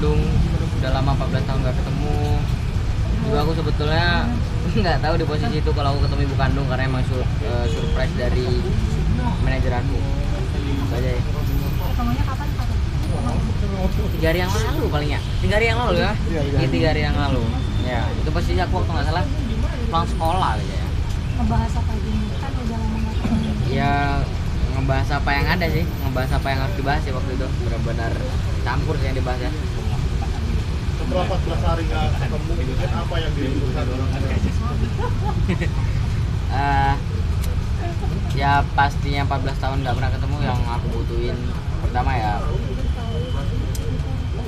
Bandung, udah lama 14 tahun gak ketemu. Juga aku sebetulnya nggak tahu di posisi itu kalau aku ketemu ibu kandung, karena emang surprise dari manajer aku. Itu aja ya. Ketemunya kapan Pak? 3 hari yang lalu paling ya. 3 hari yang lalu ya. Ini 3 hari yang lalu. Ya, itu posisi aku waktu nggak salah pulang sekolah aja ya. Ngebahas apa aja nih? Kan udah lama nggak ketemu. Ya ngebahas apa yang ada sih, ngebahas apa yang harus dibahas ya waktu itu. Benar-benar campur sih yang dibahas ya. Setelah 14 hari nggak ketemu, apa yang dibutuhkan? Ya pastinya 14 tahun nggak pernah ketemu, yang aku butuhin pertama ya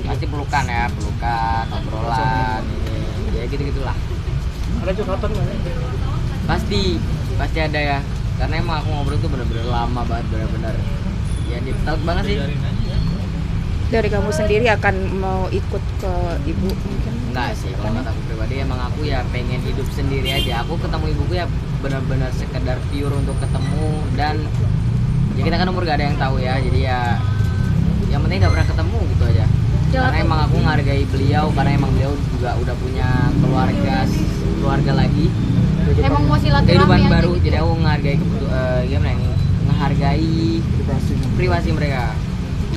pasti pelukan ya, pelukan, obrolan, ini ya gitu-gitulah. Ada curhatan nggak? Pasti ada ya, karena emang aku ngobrol tuh bener-bener lama banget, bener-bener ya deep talk banget sih. Dari kamu sendiri akan mau ikut ke ibu mungkin? Enggak sih, kalau kata aku pribadi emang aku ya pengen hidup sendiri aja. Aku ketemu ibuku ya benar-benar sekedar pure untuk ketemu, dan ya kita kan umur gak ada yang tahu ya, jadi ya yang penting gak pernah ketemu gitu aja. Karena emang aku menghargai beliau, karena emang beliau juga udah punya keluarga lagi, Emang mau silaturahmi kehidupan aja baru, gitu jadi ya? aku menghargai gimana ya, menghargai privasi mereka.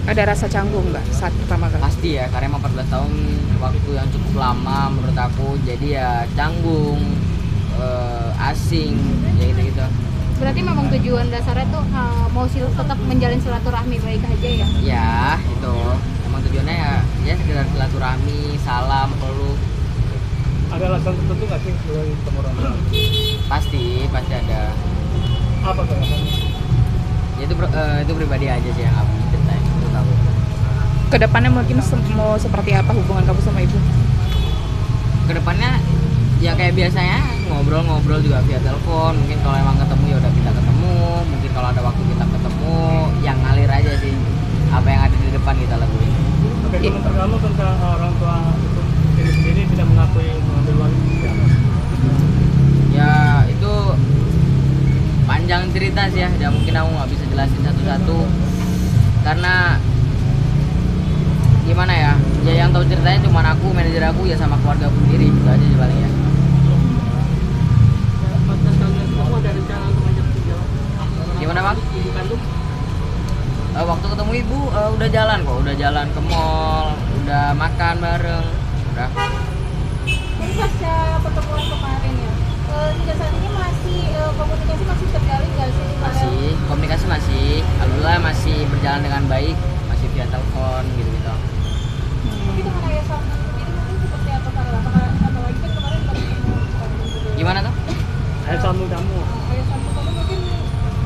Ada rasa canggung nggak saat pertama kali? Pasti ya, karena emang 14 tahun waktu yang cukup lama menurut aku, jadi ya canggung, asing, ya gitu-gitu. Berarti memang tujuan dasarnya tuh mau tetap menjalin silaturahmi baik aja ya? Ya itu emang tujuannya ya sekedar silaturahmi, salam, peluk. Ada alasan tertentu nggak sih kalau ketemu orang tua? Pasti ada. Apa tuh alasannya? Ya itu pribadi aja sih yang aku ceritain untuk aku. Kedepannya mungkin mau seperti apa hubungan kamu sama ibu? Kedepannya ya kayak biasanya ngobrol juga via telepon. Mungkin kalau emang ketemu ya udah kita ketemu. Mungkin kalau ada waktu kita ketemu, yang ngalir aja sih. Apa yang ada di depan kita lakuin. Oke, komentar kamu tentang orang tua itu sendiri tidak mengakui mengambil wanita. Ya itu panjang cerita sih ya mungkin aku nggak bisa jelasin satu-satu, karena gimana ya yang tahu ceritanya cuma aku, manajer aku ya, sama keluarga aku sendiri, gitu aja sih paling ya. Kamu ada rencana untuk ngajak jalan? Gimana bang? Ibu kandung? Waktu ketemu ibu udah jalan kok, udah jalan ke mall, udah makan bareng, udah. Jadi pasca pertemuan kemarin ya, hingga saat ini masih komunikasi masih terjalin nggak sih? Masih komunikasi, masih alhamdulillah masih berjalan dengan baik, masih via telepon gitu-gitu. Tapi dengan ayah sambung sendiri mungkin seperti apa Farel? Apalagi kan kemarin baru ketemu Bandung juga. Gimana tuh? Ayah sambung kamu. Ayah sambung kamu mungkin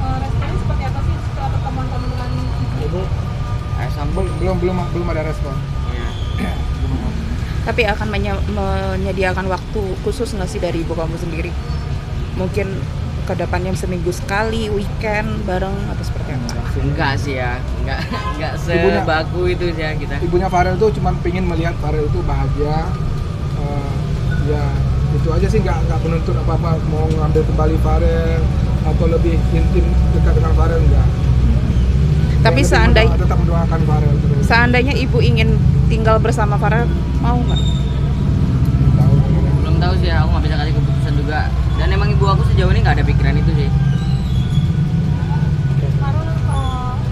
responnya seperti apa sih setelah pertemuan kamu dengan Ibu. Sambung. belum ada respon. Ya. Tapi akan menyediakan waktu khusus nggak sih dari ibu kamu sendiri? Mungkin kedepannya seminggu sekali, weekend bareng atau seperti apa? Enggak sih ya, enggak Ibunya- sebaku itu sih ya kita. Ibunya Farel tuh cuma pengen melihat Farel itu bahagia. Ya itu aja sih, nggak menuntut apa-apa, mau ngambil kembali Farel atau lebih intim dekat dengan Farel, enggak. Tapi Yang lebih tetap mendoakan Farel terus. seandainya ibu ingin tinggal bersama Farel, mau nggak? Tahu. Belum tahu sih ya, aku nggak bisa kasih keputusan juga. Dan emang ibu aku sejauh ini nggak ada pikiran itu sih. Farel kehidupan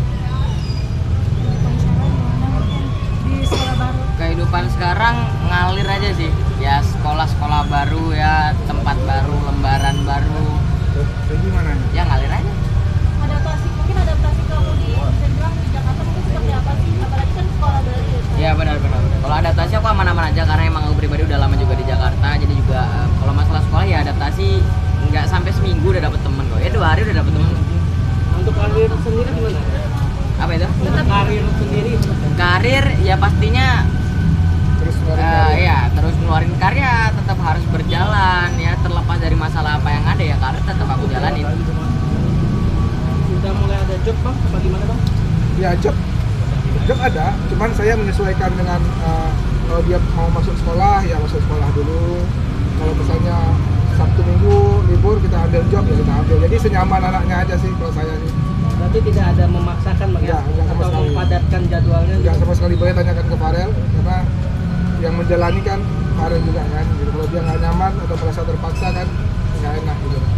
sekarang gimana mungkin di sekolah baru? Kehidupan sekarang ngalir aja sih. Ya sekolah baru ya, tempat baru, lembaran baru. Terus gimana? Ya ngalir aja. Mungkin adaptasi kamu bisa bilang di Jakarta mungkin seperti apa sih? Apalagi kan sekolah baru ya. Ya benar. Kalau adaptasi aku aman-aman aja, karena emang aku pribadi udah lama juga di Jakarta. Jadi juga kalau masalah sekolah ya adaptasi nggak sampai seminggu udah dapet temen kok. Ya 2 hari udah dapet temen. Untuk karir sendiri gimana? Apa itu? Untuk karir sendiri. Karir ya pastinya Terus ngeluarin karya. ya terus ngeluarin karya, tetap harus berjalan ya, terlepas dari masalah apa yang ada ya, karir tetap aku jalanin. Sudah mulai ada job bang? Apa gimana bang? Ya job ada, cuman saya menyesuaikan dengan kalau dia mau masuk sekolah ya masuk sekolah dulu. Kalau misalnya Sabtu Minggu libur kita ambil job ya kita ambil. Jadi senyaman anaknya aja sih kalau saya sih. Berarti tidak ada memaksakan bang ya? Enggak sama Atau sekali. mempadatkan jadwalnya? Nggak sama sekali, boleh tanyakan ke Farel karena yang menjalani kan kemarin juga kan. Jadi kalau dia nggak nyaman atau merasa terpaksa kan nggak enak gitu.